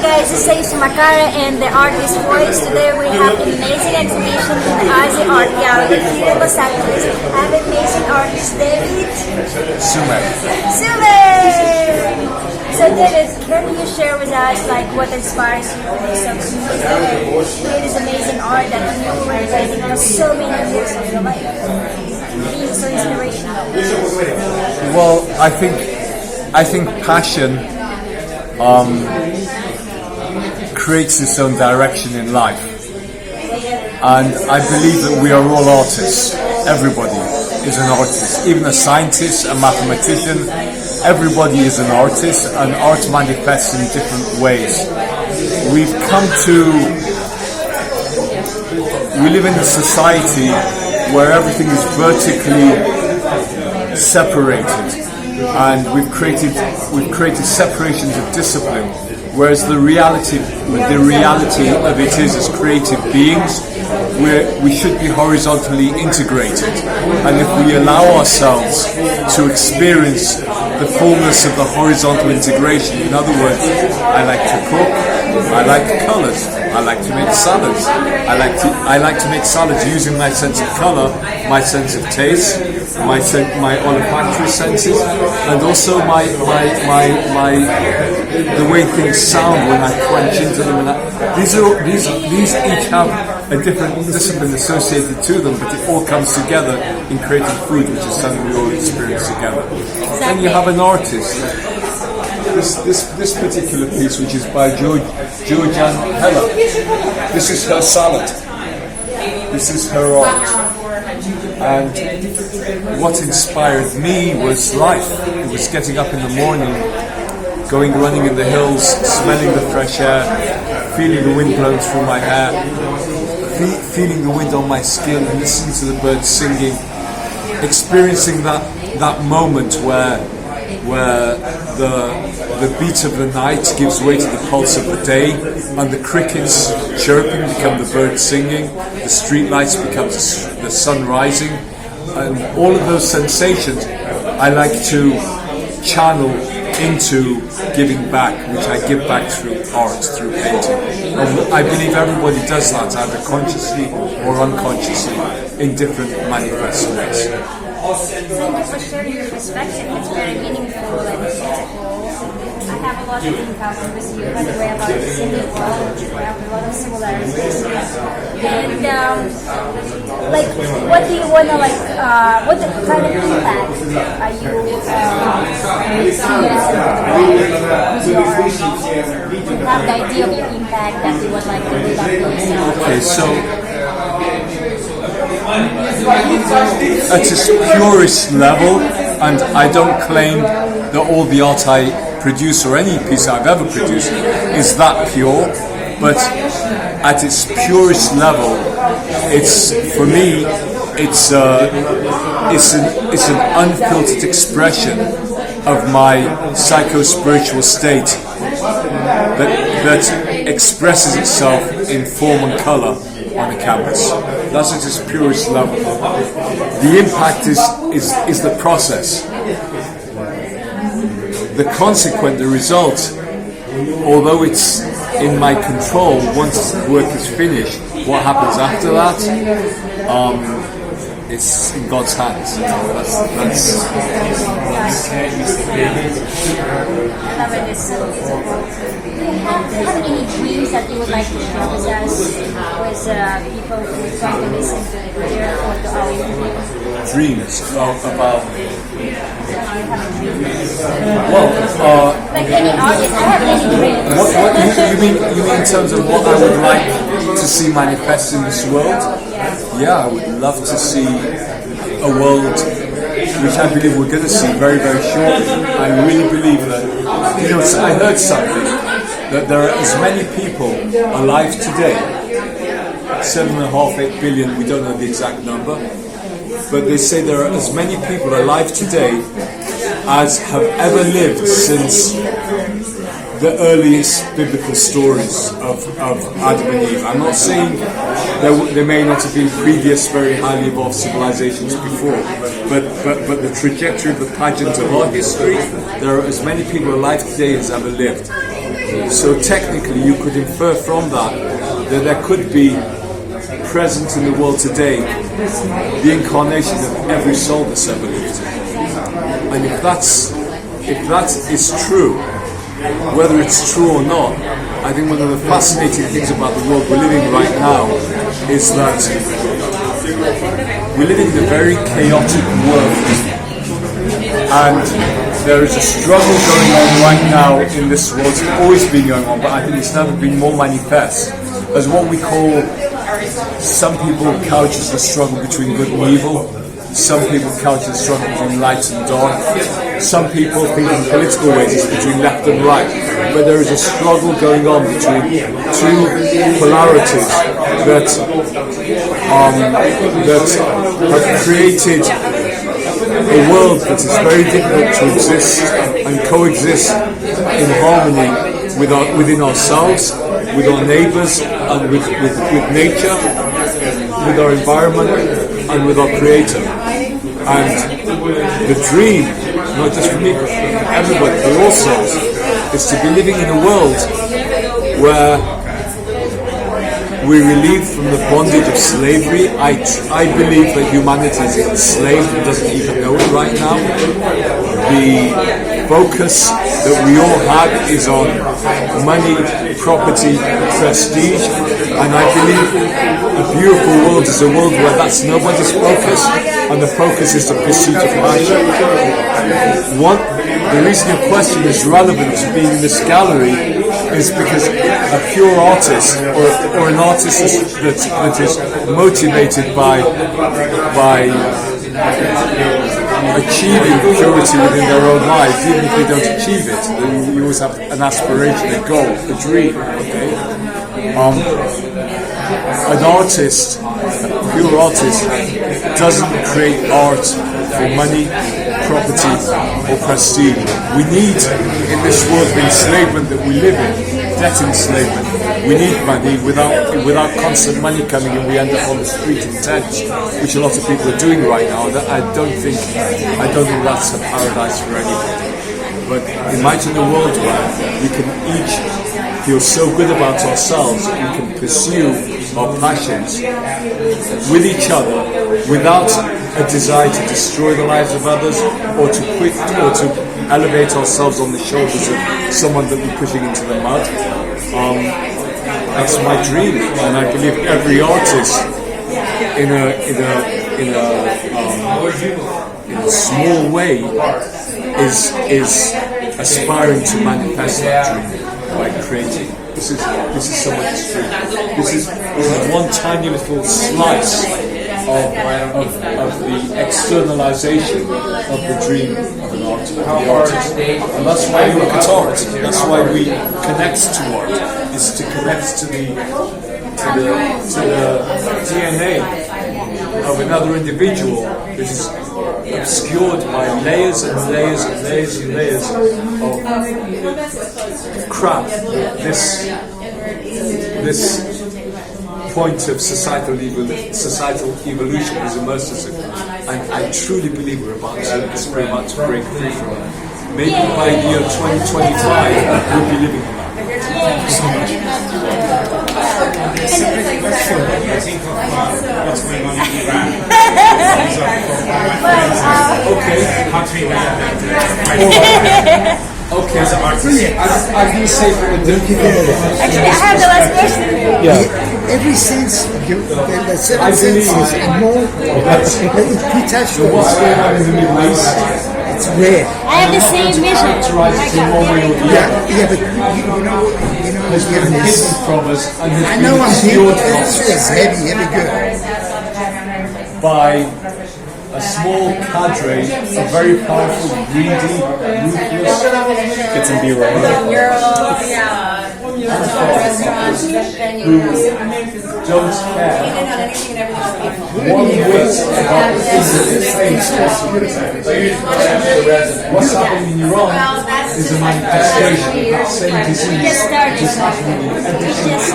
guys, this is Makara and the Artist Voice. Today we have an amazing exhibition in the Azi Art Gallery here in Los Angeles. I have amazing artist David Sumer. So David, can you share with us like what inspires you to create this amazing art that you were painting for so many years of your life? Being so inspirational. Well, I think passion creates its own direction in life, and I believe that we are all artists. Everybody is an artist, even a scientist, a mathematician. Everybody is an artist, and art manifests in different ways. We live in a society where everything is vertically separated, and we've created separations of discipline, whereas the reality of it is, as creative beings, we should be horizontally integrated, and if we allow ourselves to experience the fullness of the horizontal integration, in other words, I like to cook, I like colours, I like to make salads, I like to make salads using my sense of colour, my sense of taste, my olfactory senses, and also the way things sound when I crunch into them. These each have a different discipline associated to them, but it all comes together in creating food, which is something we all experience together. Exactly. Then you have an artist. This particular piece, which is by Georgian Heller. This is her salad. This is her art. And what inspired me was life. It was getting up in the morning, going running in the hills, smelling the fresh air, feeling the wind blowing through my hair, feeling the wind on my skin, and listening to the birds singing, experiencing that moment where the beat of the night gives way to the pulse of the day, and the crickets chirping become the birds singing, the street lights become the sun rising, and all of those sensations I like to channel into giving back, which I give back through art, through painting. And I believe everybody does that, either consciously or unconsciously, in different manifest ways. Thank you for sharing your perspective. It's very meaningful and beautiful. I have a lot of encounters with you, by the way, about the singing world. We have a lot of similarities. And like, what do you wanna like? What kind of impact are you seeing with your art? You have the idea of your impact that you would like to do that for yourself. Okay, so at its purest level, and I don't claim that all the art I produce or any piece I've ever produced is that pure, but at its purest level, it's, for me, it's an unfiltered expression of my psycho-spiritual state that expresses itself in form and colour on a canvas. That's at its purest level. The impact is the process. The consequent, the result, although it's in my control, once the work is finished, what happens after that, it's in God's hands. That's I love it. It's so beautiful. Do you have any dreams that you would like to share with us, with people who are going to listen to here or to our interview? dreams about. Like any artist, I have many dreams. What you mean in terms of what I would like to see manifest in this world? Yeah, I would love to see a world which I believe we're going to see very, very shortly. I really believe that, I heard something, that there are as many people alive today, 7.5, 8 billion, we don't know the exact number, but they say there are as many people alive today as have ever lived since the earliest biblical stories of Adam and Eve. I'm not saying there may not have been previous very highly evolved civilizations before, but the trajectory of the pageant of our history, there are as many people alive today as ever lived. So technically you could infer from that that there could be present in the world today the incarnation of every soul that's ever lived. And if that is true, whether it's true or not, I think one of the fascinating things about the world we're living right now is that we live in a very chaotic world, and there is a struggle going on right now in this world. It's always been going on, but I think it's never been more manifest as what we call, some people couch as the struggle between good and evil. Some people couch the struggle between light and dark. Some people think in political ways it's between left and right. But there is a struggle going on between two polarities that have created a world that is very difficult to exist and coexist in harmony within ourselves, with our neighbours, and with nature, with our environment, and with our Creator. And the dream, not just for me, but for everybody, for all souls, is to be living in a world where we're relieved from the bondage of slavery. I believe that humanity is enslaved and doesn't even know it right now. The focus that we all have is on money, property, prestige, and I believe a beautiful world is a world where that's nobody's focus, and the focus is the pursuit of passion. The reason your question is relevant to being in this gallery is because a pure artist or an artist that is motivated by achieving purity within their own lives, even if they don't achieve it, you always have an aspiration, a goal, a dream. Okay? An artist, a pure artist, doesn't create art for money, property, or prestige. We need, in this world of enslavement that we live in, debt enslavement, we need money. Without constant money coming in, we end up on the street in tents, which a lot of people are doing right now. I don't think that's a paradise for anybody. But imagine a world where we can each feel so good about ourselves that we can pursue our passions with each other without a desire to destroy the lives of others or to elevate ourselves on the shoulders of someone that we're pushing into the mud. That's my dream, and I believe every artist in a small way is aspiring to manifest that dream by creating. This is someone's dream. This is one tiny little slice of the externalization of the dream of an artist. And that's why we look at art. That's why we connect to art. Is to connect to the DNA of another individual that is obscured by layers and layers and layers and layers of crap. This point of societal evolution has immersed us in, and I truly believe we're about to break free from it. Maybe by the year 2025 we'll be living in that. Thank you so much. Separate question. I think of what's going on in Iran. Okay. Country Okay, so brilliant. I was going to say Actually, I have the last question. Yeah. Every sense, the seven senses and more, detached from What's going on in the Middle East? it's rare. I have the same vision. Yeah, but you know, There's been yeah, hidden from us, and I has know been I'm obscured deep, from it's us heavy good. by a small cadre of very powerful, greedy, ruthless, Get some B-roll. who don't care one whit about the what's happening in Iran is a manifestation of that same disease Just started. just happening in every Just